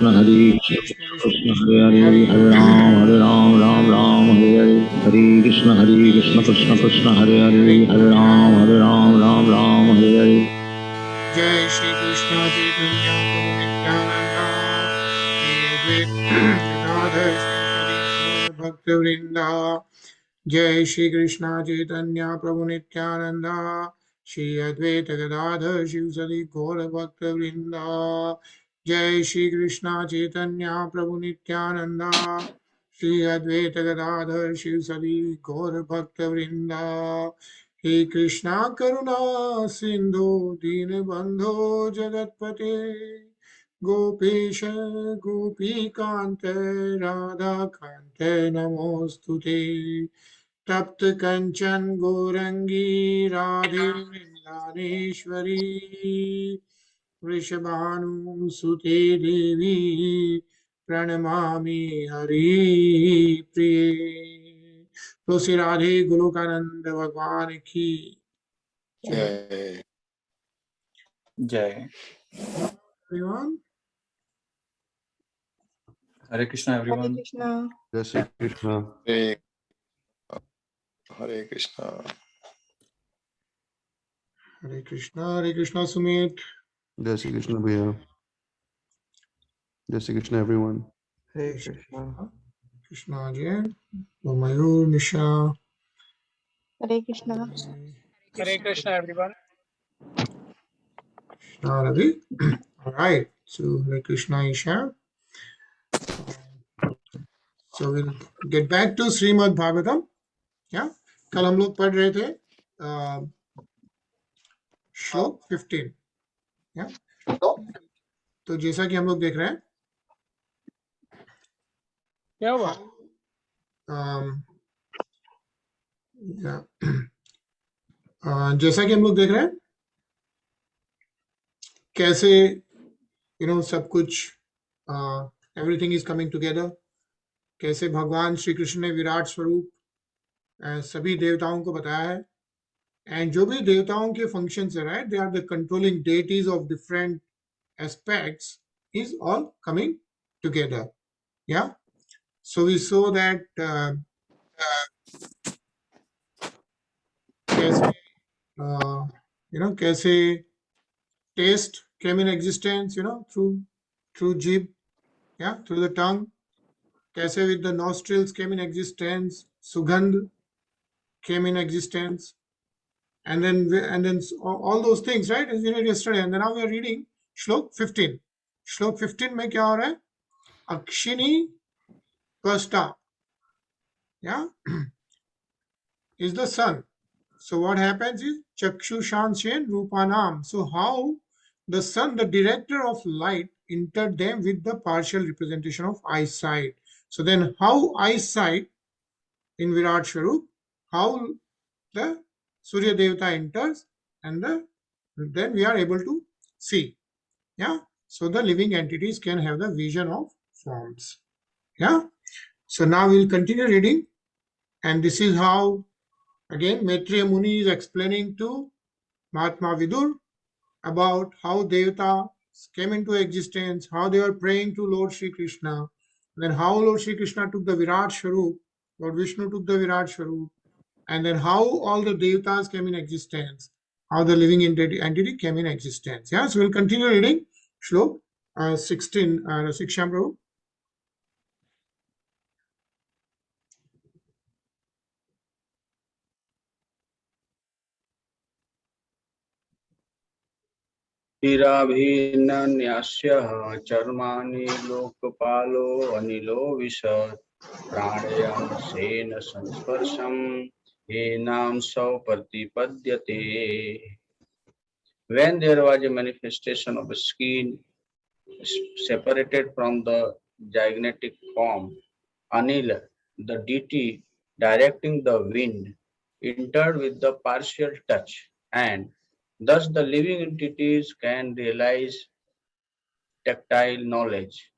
Hare Krishna Krishna Hare Hare Hare Ram Ram Hare Hare Hare Krishna Krishna Krishna Hare Hare Hare Ram Hare Hare Jai Shri Krishna Chaitanya Prabhu Nityananda Shri Advaita Gadadhar Shri Bhakti Vrinda Jai Shri Krishna Chaitanya Prabhu Nityananda Shri Advaita Gadadhar Shri Gaura Bhakti Vrinda Jai Shri Krishna Chaitanya Prabhu Nityananda Shri Advaita Gadadhar Shri Gaura Bhakti Vrinda हे कृष्णा करुणा सिंधु दीनबंधो जगतपते गोपेश गोपीकांत राधाकांत नमोस्तुते तप्त कंचन गौरंगी राधे वृंदानेश्वरी वृषभानुसुते देवी प्रणमामि हरिप्रिये। तो श्री राधे गोलोकानंद भगवान की जय जय everyone. Hare Krishna Hare everyone. Krishna. Jai Shri Krishna. Hare Krishna. Hare Krishna Sumit. Jai Shri Krishna Bhaiya. Jai Shri Krishna everyone. Hare Krishna. Krishna Ji, Mayur, Nisha. Hare Krishna. Hare Krishna, everyone. Krishna Ravi. All right. So Hare Krishna Isha. So we'll get back to Srimad Bhagavatam. Yeah. कल हम लोग पढ़ रहे थे श्लोक 15. या तो जैसा कि हम लोग देख रहे हैं क्या हुआ? जैसा कि हम लोग देख रहे हैं कैसे सब कुछ एवरीथिंग इज कमिंग टुगेदर, कैसे भगवान श्री कृष्ण ने विराट स्वरूप सभी देवताओं को बताया है, एंड जो भी देवताओं के फंक्शंस है, right, they are the controlling deities of different aspects is all coming together. Yeah so we saw that कैसे taste came in existence, through jib, through the tongue. Kaise with the nostrils came in existence, sugandh came in existence, and then all those things, right, as we read yesterday. And then now we are reading Shlok 15. Shlok 15 mein kya ho raha hai? Akshini Kasta, is the sun. So what happens is Chakshushanshen Rupanam. So how the sun, the director of light, entered them with the partial representation of eyesight. So then how eyesight in Virat Swarup, how the Surya Devata enters, and then we are able to see. Yeah. So the living entities can have the vision of forms. Yeah. So now we'll continue reading, and this is how again Maitreya Muni is explaining to Mahatma Vidur about how Devata came into existence, how they were praying to Lord Shri Krishna, then how Lord Shri Krishna took the Virat Swarup, Lord Vishnu took the Virat Swarup, and then how all the Devatas came in existence, how the living entity came in existence. Yeah, so we'll continue reading Shlok 16, Siksham Prabhu. हीराभिन्नन्यास्यः चर्माणि लोकपालो अनिलो विशत् प्राणयांशेन संस्पर्शं येनां सौ प्रतिपद्यते. When there was a manifestation of skin separated from the gigantic form, Anil, the deity directing the wind, entered with the partial touch, and thus the living entities can realize tactile knowledge.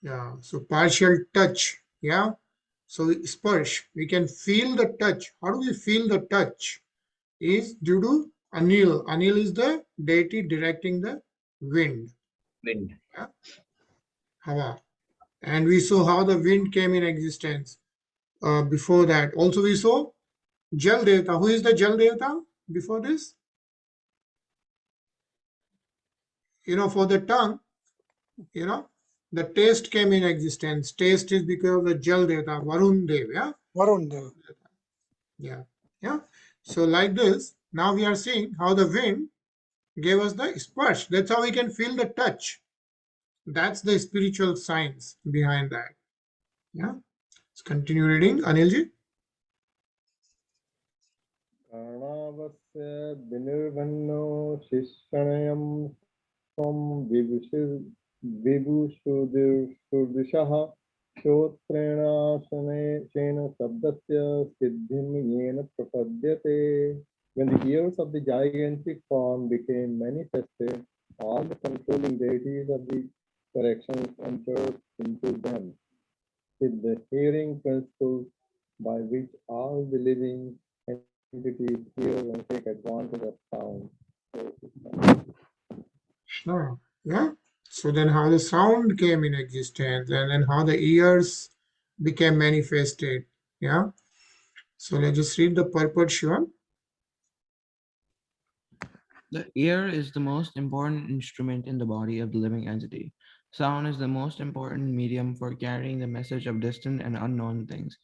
Yeah, so partial touch. Yeah, so sparsh, we can feel the touch. How do we feel the touch? Is due to Anil. Anil is the deity directing the wind. Yeah? Hava. And we saw how the wind came in existence. Before that, also we saw Jal Devata. Who is the Jal Devata before this? For the tongue, the taste came in existence. Taste is because of the Jal Devata, Varun Dev. Yeah. Varun Dev. Yeah. So like this, now we are seeing how the wind gave us the sparsh. That's how we can feel the touch. That's the spiritual science behind that. Yeah. Let's continue reading. Anilji. प्राणावस्य विनिर्वन्नो शिष्यणयं स्वं विभुषुदिशः श्रोत्रेणाशनेन शब्दस्य सिद्धिं येन प्रपद्यते. When the ears of the gigantic form became manifested, all the controlling deities of the corrections entered into them with the hearing principle by which all the living entities hear and take advantage of sound. Sure. Yeah. So then how the sound came in existence and then how the ears became manifested. Yeah. So let's just read the purport, Shivam. The ear is the most important instrument in the body of the living entity. Sound is the most important medium for carrying the message of distant and unknown things.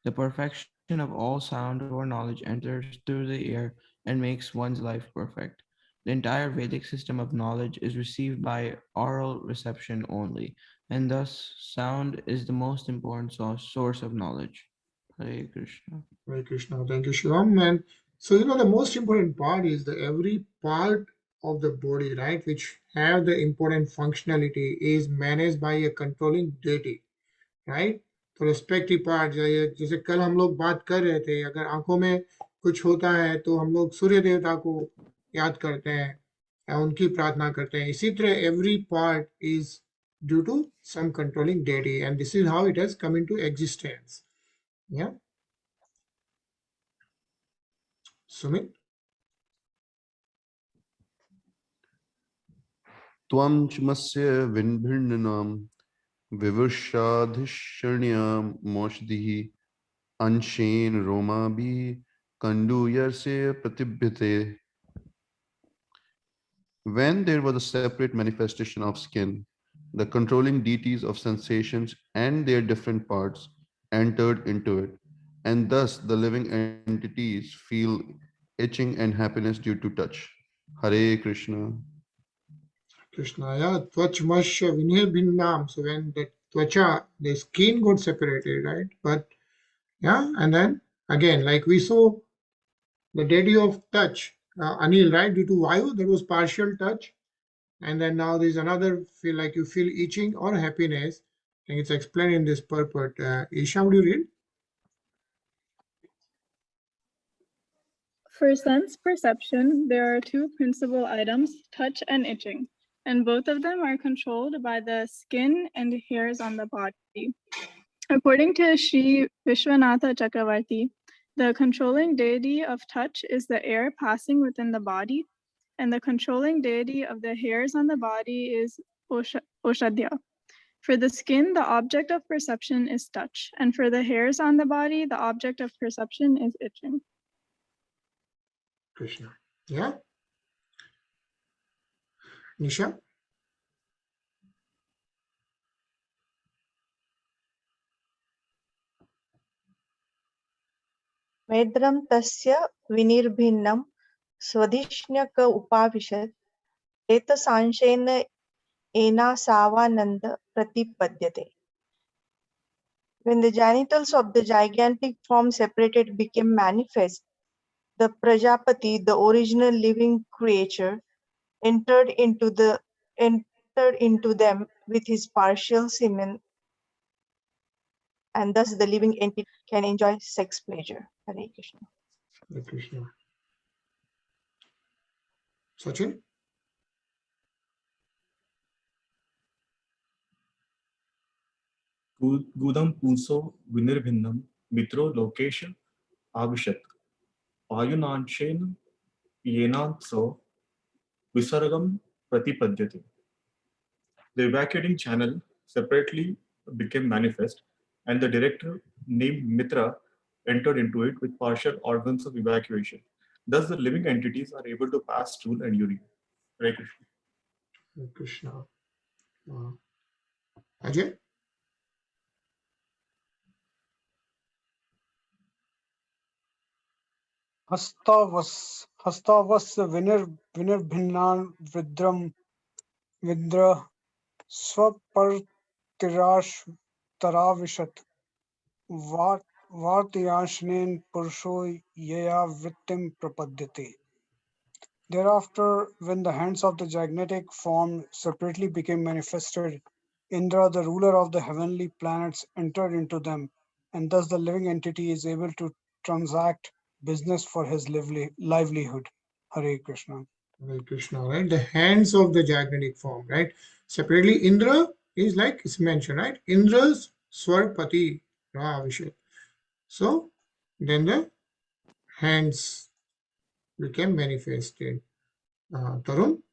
The perfection of all sound or knowledge enters through the ear and makes one's life perfect. The entire Vedic system of knowledge is received by oral reception only, and thus sound is the most important source of knowledge. Hare Krishna. Hare Krishna. Thank you, Shivam. And so, the most important part is that every part of the body, right, which have the important functionality is managed by a controlling deity, right? तो respective part जैसे कल हम लोग बात कर रहे थे, अगर आंखों में कुछ होता है तो हम लोग सूर्य देवता को याद करते हैं या उनकी प्रार्थना करते हैं. इसी तरह every part is due to some controlling deity and this is how it has come into existence. Yeah Sumit. त्वं चमस्य विन्भिन्ननां विवृषाधिशर्ण्यां मोषधिः अंशेन रोमाभिः कण्डूयस्य प्रतिभ्यते. When there was a separate manifestation of skin, the controlling deities of sensations and their different parts entered into it, and thus the living entities feel itching and happiness due to touch. Hare Krishna. Krishna, yeah, tvachmasya vinirbinnam. So when the tvacha, the skin got separated, right? But yeah, and then again, like we saw the deity of touch, Anil, right? Due to Vayu, there was partial touch. And then now there's another feel like you feel itching or happiness. I think it's explained in this purport. Isha, would you read? For sense perception, there are two principal items, touch and itching, and both of them are controlled by the skin and hairs on the body. According to Sri Vishwanatha Chakravarti, the controlling deity of touch is the air passing within the body, and the controlling deity of the hairs on the body is Oshadhya. For the skin, the object of perception is touch, and for the hairs on the body, the object of perception is itching. Krishna. Yeah? Nisha? मेद्रं तस्य विनिर्भिन्नं स्वधिष्ण्यक उपाविशत् एतसांशेन एनासावानन्द प्रतिपद्यते. When the genitals of the gigantic form separated became manifest, the Prajapati, the original living creature, entered into them with his partial semen, and thus the living entity can enjoy sex pleasure. Hare Krishna. Hare Krishna. Sachin? Gudam Punso Vinirvinnam Mitro Lokesh Avishat Ayunanshen Yenantso Visargam Pratipadyate. The evacuating channel separately became manifest, and the director named Mitra entered into it with partial organs of evacuation. Thus, the living entities are able to pass stool and urine. Hare Krishna. Hare Krishna. Ajay? हस्तावस्य विनिर्भिन्नान् विद्र स्वपर्तिराशतराविशत् वार्तयांशनेन पुरुषो यया वृत्तिं प्रपद्यते. Thereafter, when the hands of the gigantic form separately became manifested, Indra, the ruler of the heavenly planets, entered into them, and thus the living entity is able to transact business for his livelihood. Hare Krishna. Hare Krishna, right? The hands of the gigantic form, right? Separately, Indra is like it's mentioned, right? Indra's Swarpati, Abhishek. So then the hands became manifested. Tarun?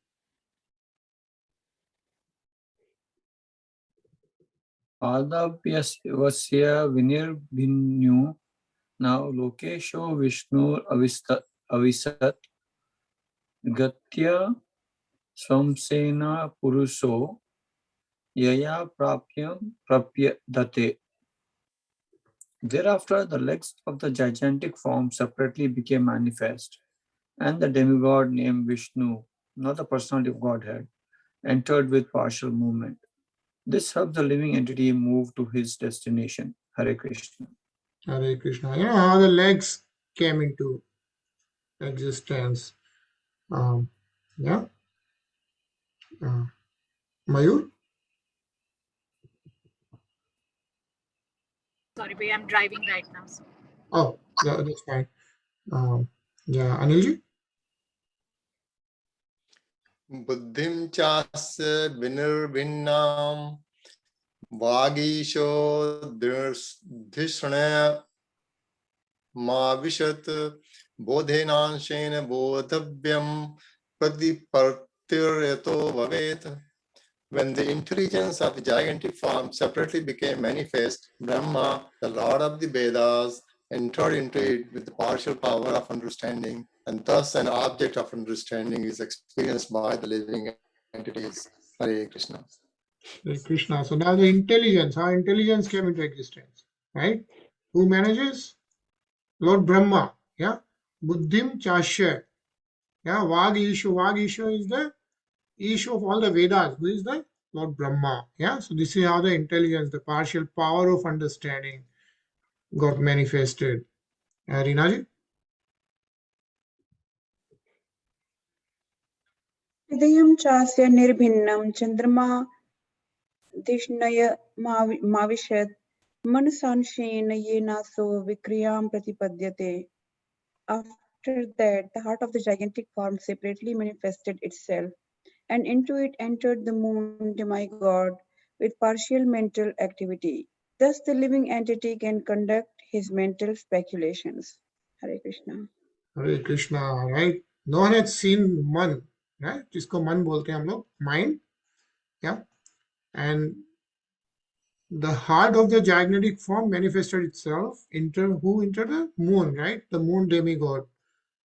पादाभ्यस्य विनिर्भिन्यो now Lokesho Vishnu Avisat Gatya Swamsena Puruso Yaya Prapyadate. Thereafter, the legs of the gigantic form separately became manifest, and the demigod named Vishnu, not the personality of Godhead, entered with partial movement. This helped the living entity move to his destination. Hare Krishna. Hare Krishna. You know how the legs came into existence. Yeah. Mayur? Sorry, but I'm driving right now. So. Oh, that's fine. Yeah, Anilji? Buddhim chasya vinirvinnam vagisho dhishrana mavishat bodhenanshena bodhavyam pradipartiryato vavet. When the intelligence of the gigantic form separately became manifest, Brahma, the Lord of the Vedas, entered into it with the partial power of understanding, and thus an object of understanding is experienced by the living entities. Hare Krishna. Hare Krishna. So now the intelligence, how intelligence came into existence, right? Who manages? Lord Brahma. Yeah. Buddhim Chashya. Yeah. Vag Ishu is the Ishu of all the Vedas. Who is the Lord Brahma? Yeah. So this is how the intelligence, the partial power of understanding got manifested. Rinaji? हृदयं चास्य निर्भिन्नं चन्द्रमा धिष्णय माविशत् मनसांशेन येनासो विक्रियां प्रतिपद्यते. After that, the heart of the gigantic form separately manifested itself, and into it entered the moon demigod with partial mental activity. Thus, the living entity can conduct his mental speculations. Hare Krishna. Hare Krishna, right? No one had seen man, right? जिसको मन बोलते हैं हम लोग, mind, yeah. And the heart of the gigantic form manifested itself into who? Into the moon, right? The moon demigod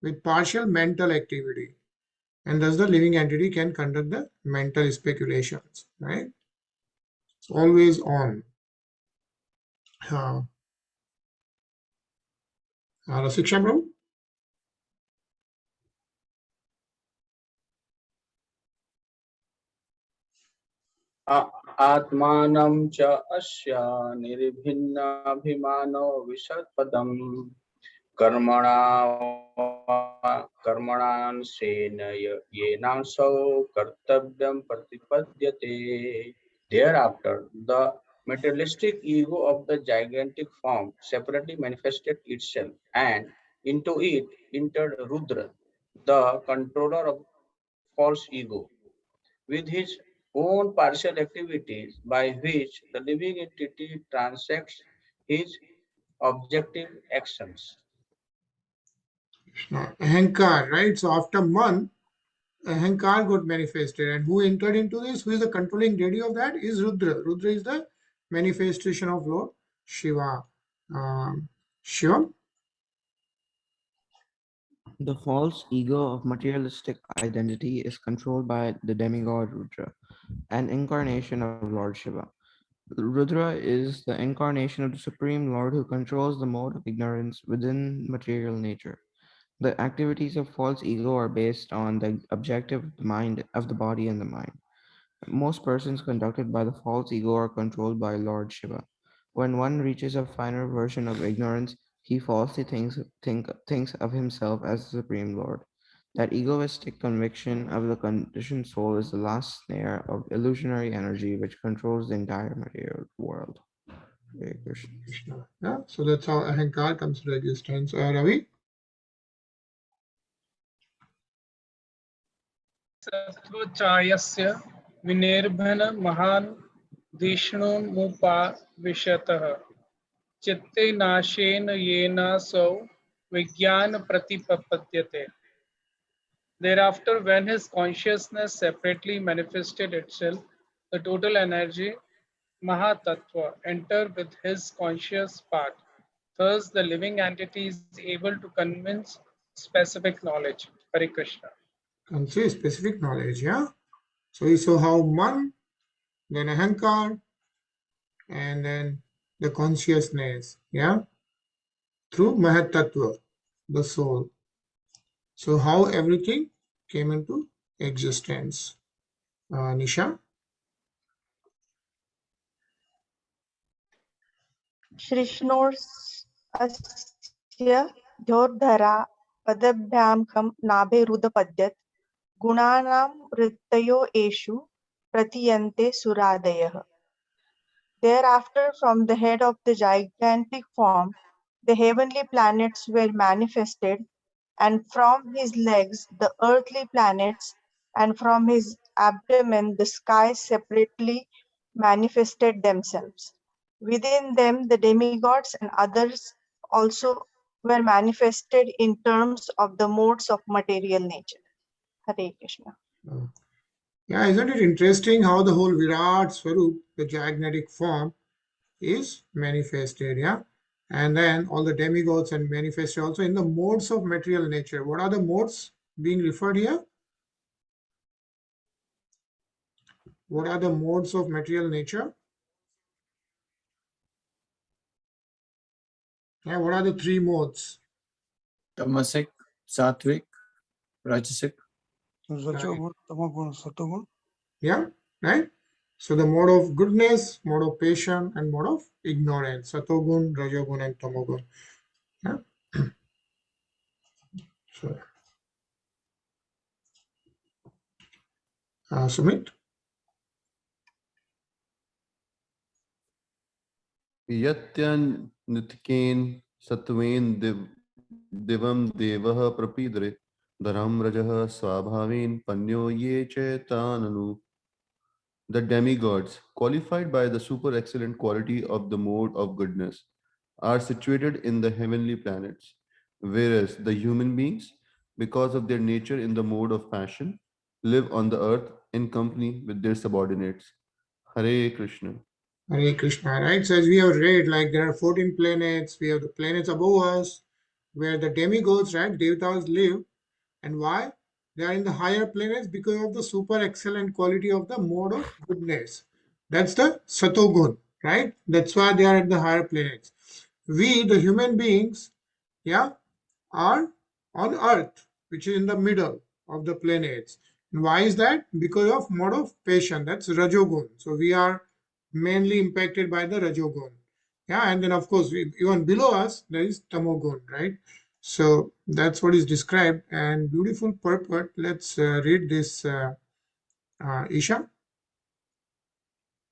with partial mental activity. And thus the living entity can conduct the mental speculations, right? It's always on. Rasiksha Prabhu? आत्मानं च अस्य निर्भिन्नाभिमानो विशत्पदं कर्मणांशेन येनासौ कर्तव्यं प्रतिपद्यते. Thereafter, the materialistic ego of the gigantic form separately manifested itself, and into it entered Rudra, the controller of false ego, with his own partial activities by which the living entity transacts his objective actions. Ahankar, right? So after man, Ahankar got manifested. And who entered into this? Who is the controlling deity of that? Is Rudra. Rudra is the manifestation of Lord Shiva. Shiva? The false ego of materialistic identity is controlled by the demigod Rudra, an incarnation of Lord Shiva. Rudra is the incarnation of the Supreme Lord who controls the mode of ignorance within material nature. The activities of false ego are based on the objective mind of the body and the mind. Most persons conducted by the false ego are controlled by Lord Shiva. When one reaches a finer version of ignorance, he falsely thinks of himself as the Supreme Lord. That egoistic conviction of the conditioned soul is the last snare of illusionary energy which controls the entire material world. Hare Krishna. Krishna. Yeah, so that's how Ahankar comes to existence. Ravi? सत्त्वचायस्य विनिर्भन महान् धिष्णुमुपाविशतः चित्ते नाशेन येनासौ विज्ञान प्रतिपद्यते. Thereafter, when his consciousness separately manifested itself, the total energy, Mahatattva, entered with his conscious part. Thus, the living entity is able to convince specific knowledge. Hare Krishna. Can say specific knowledge, yeah? So you saw how Man, then Ahankar, and then the consciousness, yeah? Through Mahatattva, the soul. So how everything came into existence. Nisha? श्रीष्णोर्स्य ध्योर्धरा पदभ्यां खं नाभेरुदपद्यत् गुणानां वृत्तयो एषु प्रतीयन्ते सुरादयः. Thereafter, from the head of the gigantic form, the heavenly planets were manifested, and from his legs the earthly planets, and from his abdomen the skies separately manifested themselves. Within them, the demigods and others also were manifested in terms of the modes of material nature. Hare Krishna. Yeah, isn't it interesting how the whole Virat Swarup, the gigantic form, is manifested, yeah? And then all the demigods and manifested also in the modes of material nature. What are the modes being referred here? What are the modes of material nature? Yeah, what are the three modes? Tamasic, Sattvic, Rajasic. Rajogun, Tamagun, Satogun. Yeah, right? So the mode of goodness, mode of patience, and mode of ignorance. Satogun, Rajogun, and Tamogun. Yeah. So, Sumit? Yatyan nitken satven divam devah prapidre dharam rajah swabhavin panyo ye chetananu. The demigods, qualified by the super excellent quality of the mode of goodness, are situated in the heavenly planets, whereas the human beings, because of their nature in the mode of passion, live on the earth in company with their subordinates. Hare Krishna. Hare Krishna, right? So as we have read, like there are 14 planets, we have the planets above us, where the demigods, right, Devatas live. And why? They are in the higher planets because of the super excellent quality of the mode of goodness. That's the Satogun, right? That's why they are at the higher planets. We, the human beings, yeah, are on Earth, which is in the middle of the planets. And why is that? Because of mode of passion, that's Rajogun. So we are mainly impacted by the Rajogun. Yeah, and then of course, even below us, there is Tamogun, right? So that's what is described, and beautiful purport. Let's read this, Isha.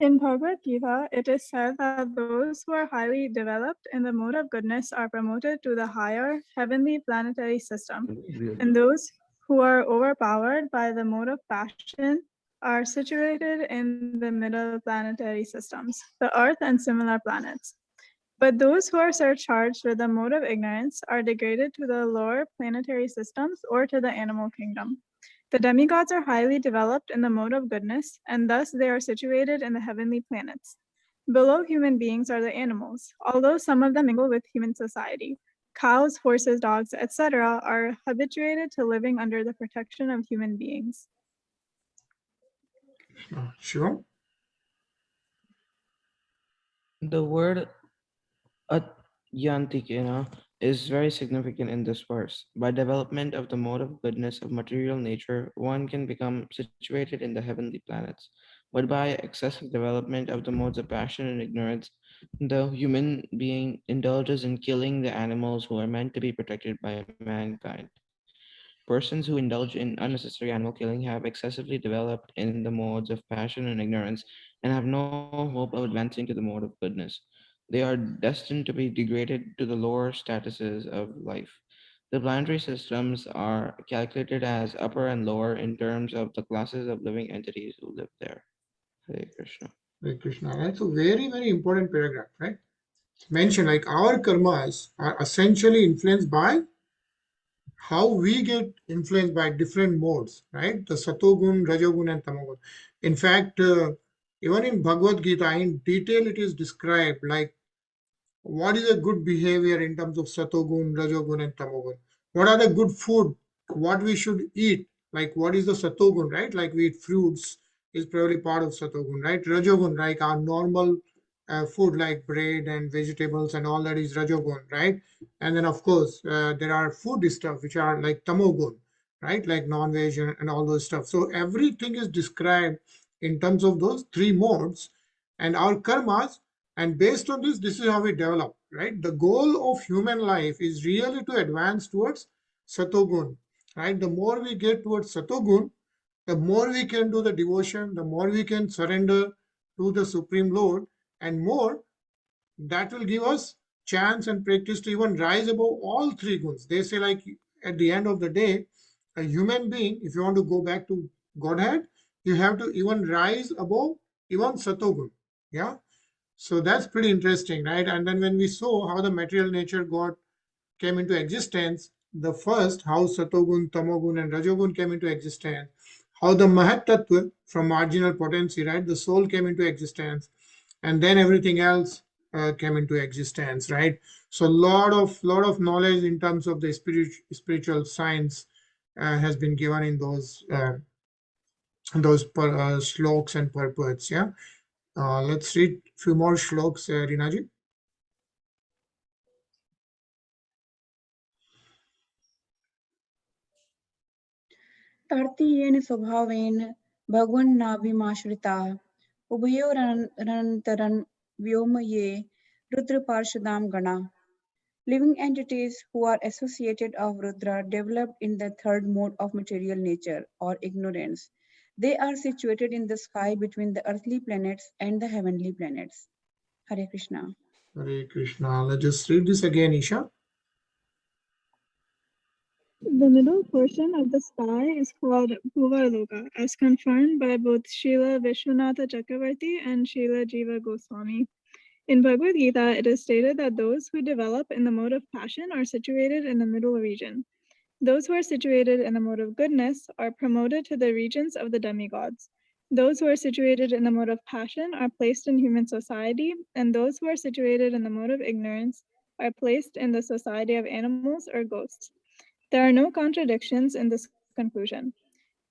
In Bhagavad Gita, it is said that those who are highly developed in the mode of goodness are promoted to the higher heavenly planetary system, and those who are overpowered by the mode of passion are situated in the middle planetary systems, the Earth and similar planets. But those who are surcharged with the mode of ignorance are degraded to the lower planetary systems or to the animal kingdom. The demigods are highly developed in the mode of goodness, and thus they are situated in the heavenly planets. Below human beings are the animals, although some of them mingle with human society. Cows, horses, dogs, etc. are habituated to living under the protection of human beings. Sure. The word Atyantikena is very significant in this verse. By development of the mode of goodness of material nature, one can become situated in the heavenly planets. But by excessive development of the modes of passion and ignorance, the human being indulges in killing the animals who are meant to be protected by mankind. Persons who indulge in unnecessary animal killing have excessively developed in the modes of passion and ignorance and have no hope of advancing to the mode of goodness. They are destined to be degraded to the lower statuses of life. The planetary systems are calculated as upper and lower in terms of the classes of living entities who live there. Hare Krishna. Hare Krishna. Right? So very important paragraph, right? Mention like our karmas are essentially influenced by how we get influenced by different modes, right? The Satogun, Rajogun, and Tamogun. In fact, even in Bhagavad Gita, in detail, it is described like what is a good behavior in terms of Satogun, Rajogun, and Tamogun. What are the good food? What we should eat? Like what is the Satogun, right? Like we eat fruits is probably part of Satogun, right? Rajogun, like our normal food like bread and vegetables and all that is Rajogun, right? And then of course there are food stuff which are like Tamogun, right? Like non-veg and all those stuff. So everything is described in terms of those three modes and our karmas. And based on this, this is how we develop, right? The goal of human life is really to advance towards Satogun, right? The more we get towards Satogun, the more we can do the devotion, the more we can surrender to the Supreme Lord, and more that will give us chance and practice to even rise above all three guns. They say like at the end of the day, a human being, if you want to go back to Godhead, you have to even rise above even Satogun. Yeah. So that's pretty interesting, right? And then when we saw how the material nature came into existence, the first, how Satogun, Tamogun, and Rajogun came into existence, how the Mahat Tattva from marginal potency, right? The soul came into existence, and then everything else came into existence, right? So lot of knowledge in terms of the spiritual science has been given in those shloks and purports. Yeah. Let's read a few more shloks, Rinaji. कार्तीयेन स्वभावेन भगवन्नाभिमाश्रिताः उभयोरनन्तरं व्योम ये रुद्रपार्षदां गणा. Living entities who are associated of Rudra developed in the third mode of material nature or ignorance. They are situated in the sky between the earthly planets and the heavenly planets. Hare Krishna. Hare Krishna. Let's just read this again, Isha. The middle portion of the sky is called Bhuvarloka, as confirmed by both Srila Vishwanatha Chakravarti and Srila Jiva Goswami. In Bhagavad Gita, it is stated that those who develop in the mode of passion are situated in the middle region. Those who are situated in the mode of goodness are promoted to the regions of the demigods. Those who are situated in the mode of passion are placed in human society, and those who are situated in the mode of ignorance are placed in the society of animals or ghosts. There are no contradictions in this conclusion.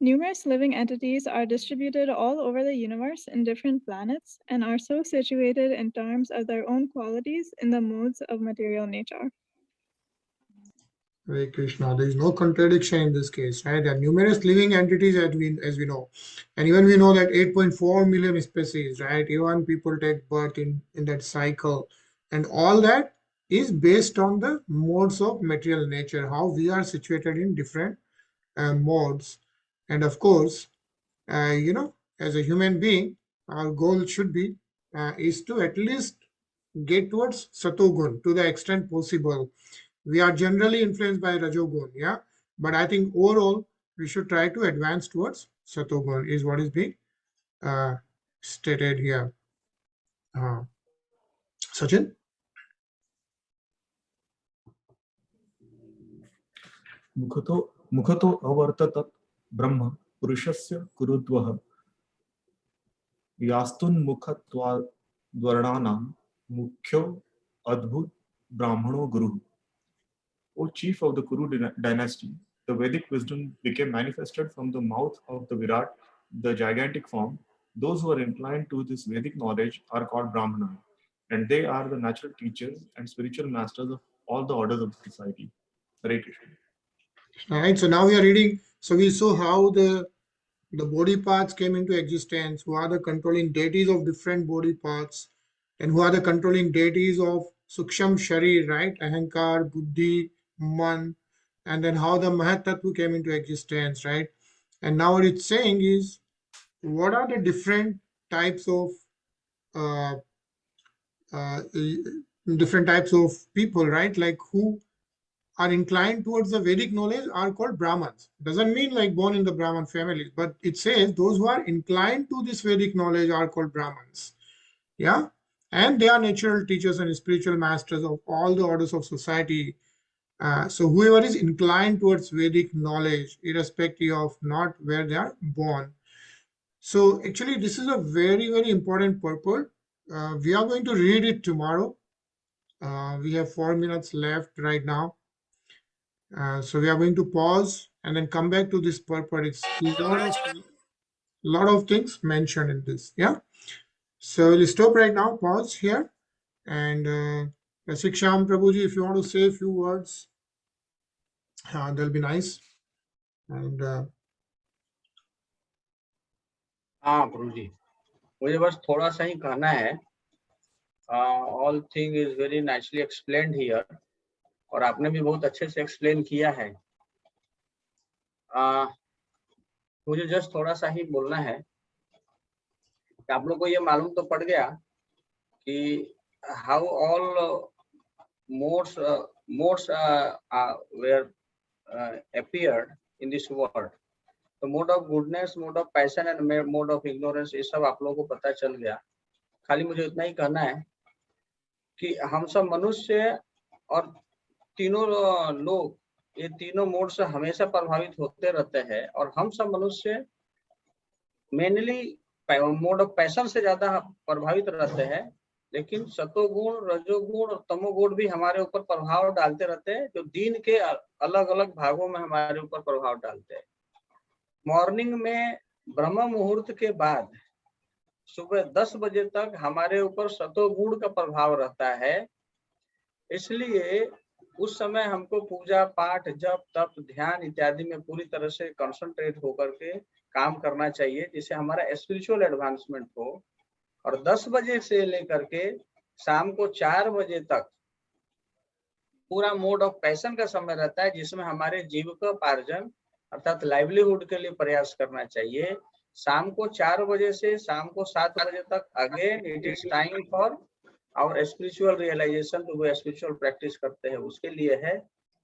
Numerous living entities are distributed all over the universe in different planets and are so situated in terms of their own qualities in the modes of material nature. Hare Krishna. There is no contradiction in this case, right? There are numerous living entities as we know. And even we know that 8.4 million species, right? Even people take birth in that cycle. And all that is based on the modes of material nature, how we are situated in different modes. And of course, as a human being, our goal should be is to at least get towards Satogun to the extent possible. We are generally influenced by Rajogun, yeah, but I think overall we should try to advance towards Satogun is what is being stated here. Sachin? Mukhato avartatat ब्रह्म पुरुषस्य कुरुद्वः यास्तुन्मुखत्वाद्वर्णानां मुख्यो अद्भुत ब्राह्मणो गुरु. O chief of the Kuru dynasty, the Vedic wisdom became manifested from the mouth of the Virat, the gigantic form. Those who are inclined to this Vedic knowledge are called Brahmana, and they are the natural teachers and spiritual masters of all the orders of society. Hare Krishna. All right, so now we are reading. So we saw how the body parts came into existence, who are the controlling deities of different body parts, and who are the controlling deities of Suksham Sharir, right? Ahankar, Buddhi, Man, and then how the Mahat Tattva came into existence, right? And now what it's saying is, what are the different types of uh, people, right? Like who are inclined towards the Vedic knowledge are called Brahmins. Doesn't mean like born in the Brahman family, but it says those who are inclined to this Vedic knowledge are called Brahmins. Yeah. And they are natural teachers and spiritual masters of all the orders of society. So whoever is inclined towards Vedic knowledge, irrespective of not where they are born. So actually, this is a very, very important purport. We are going to read it tomorrow. We have 4 minutes left right now. So we are going to pause and then come back to this purport. It's a lot of things mentioned in this. Yeah. So we'll stop right now, pause here. And Rasiksham Prabhuji, if you want to say a few words, that'll be nice. And हाँ गुरुजी, मुझे बस थोड़ा सा ही कहना है. All thing is very nicely explained here, और आपने भी बहुत अच्छे से एक्सप्लेन किया है. मुझे जस्ट थोड़ा सा ही बोलना है कि आप लोग को ये मालूम तो पड़ गया कि how all modes were appeared in this world. तो mode of goodness, mode of passion and mode of ignorance, ये सब आप लोगों को पता चल गया. खाली मुझे इतना ही कहना है कि हम सब मनुष्य और तीनों लोग, ये तीनों मोड से हमेशा प्रभावित होते रहते हैं, और हम सब मनुष्य मेनली मोड ऑफ पैशन से ज्यादा प्रभावित रहते हैं, लेकिन सतोगुण, रजोगुण और तमोगुण भी हमारे ऊपर प्रभाव डालते रहते हैं, जो दिन के अलग अलग भागों में हमारे ऊपर प्रभाव डालते हैं. मॉर्निंग में ब्रह्म मुहूर्त के बाद सुबह 10 बजे तक हमारे ऊपर सतोगुण का प्रभाव रहता है. इसलिए उस समय हमको पूजा पाठ, जप, तप, ध्यान इत्यादि में पूरी तरह से कंसंट्रेट होकर के काम करना चाहिए, जिससे हमारा स्पिरिचुअल एडवांसमेंट हो. और 10 बजे से लेकर के शाम को 4 बजे तक पूरा मोड ऑफ पैशन का समय रहता है, जिसमें हमारे जीविकोपार्जन अर्थात लाइवलीहुड के लिए प्रयास करना चाहिए. शाम को 4 बजे से शाम को 7 बजे तक again it is time for our spiritual realization. तो वो स्पिरिचुअल प्रैक्टिस करते हैं उसके लिए है,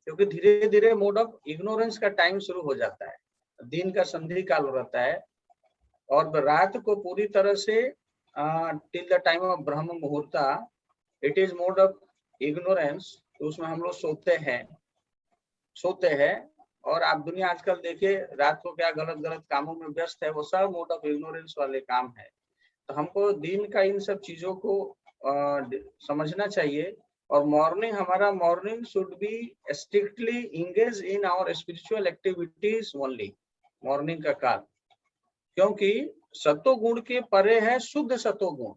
क्योंकि धीरे धीरे मोड ऑफ इग्नोरेंस का टाइम शुरू हो जाता है. दिन का संधि काल रहता है, और रात को पूरी तरह से till the time of Brahma muhurta it is mode of ignorance. तो उसमें हम लोग सोते हैं. और आप दुनिया आजकल देखिए, रात को क्या गलत गलत कामों में व्यस्त है, वो सब मोड ऑफ इग्नोरेंस वाले काम है. तो हमको दिन का इन सब चीजों को समझना चाहिए. और हमारा morning should be strictly engage in our spiritual activities only. Morning का काल, क्योंकि सतोगुण के परे है शुद्ध सतोगुण.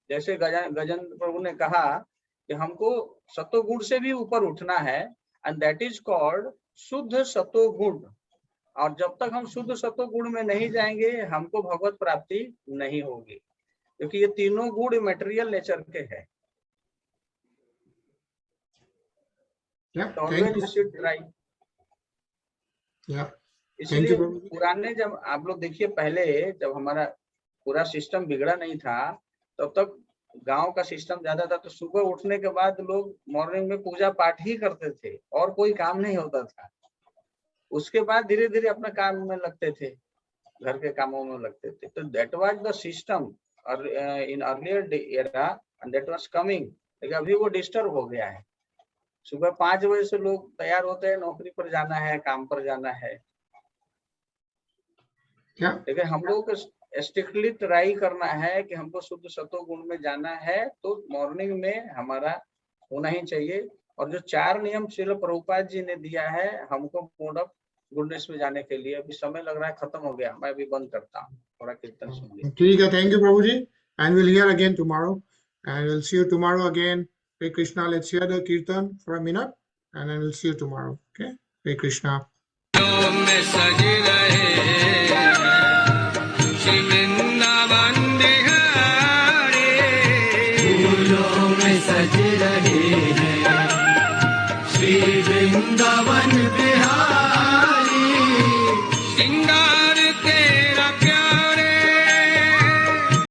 जैसे गजेंद्र प्रभु ने कहा कि हमको सतोगुण से भी ऊपर उठना है, एंड दैट इज कॉल्ड शुद्ध सतोगुण. और जब तक हम शुद्ध सतोगुण में नहीं जाएंगे, हमको भगवत प्राप्ति नहीं होगी, क्योंकि ये तीनों गुण मटेरियल नेचर के हैं. इसलिए पुराने, जब आप लोग देखिए, पहले जब हमारा पूरा सिस्टम बिगड़ा नहीं था, तब तक गांव का सिस्टम ज्यादा था. तो सुबह उठने के बाद लोग मॉर्निंग में पूजा पाठ ही करते थे, और कोई काम नहीं होता था. उसके बाद धीरे धीरे अपना काम में लगते थे, घर के कामों में लगते थे. तो that was the system in earlier era, and that was coming. लेकिन अभी वो डिस्टर्ब हो गया है. सुबह 5 बजे से लोग तैयार होते हैं, नौकरी पर जाना है, काम पर जाना है. क्या लेकिन हम लोगों को स्ट्रिक्टली ट्राई करना है कि हमको शुद्ध सतो गुण में जाना है, तो मॉर्निंग में हमारा होना ही चाहिए। और जो 4 नियम श्रील प्रभुपाद जी ने दिया है हमको मोड ऑफ गुडनेस में जाने के लिए, अभी समय लग रहा है खत्म हो गया, मैं अभी बंद करता हूँ, थोड़ा कीर्तन सुन लीजिए। ठीक है, thank you Prabhu ji, and will hear again tomorrow, and will see you tomorrow again. Hare Krishna, let's hear the kirtan for a minute and then we'll see you tomorrow. Okay, Hare Krishna. में सज रहे श्री वृंदावन बिहारी, फूलों में सज रहे हैं श्री वृंदावन बिहारी।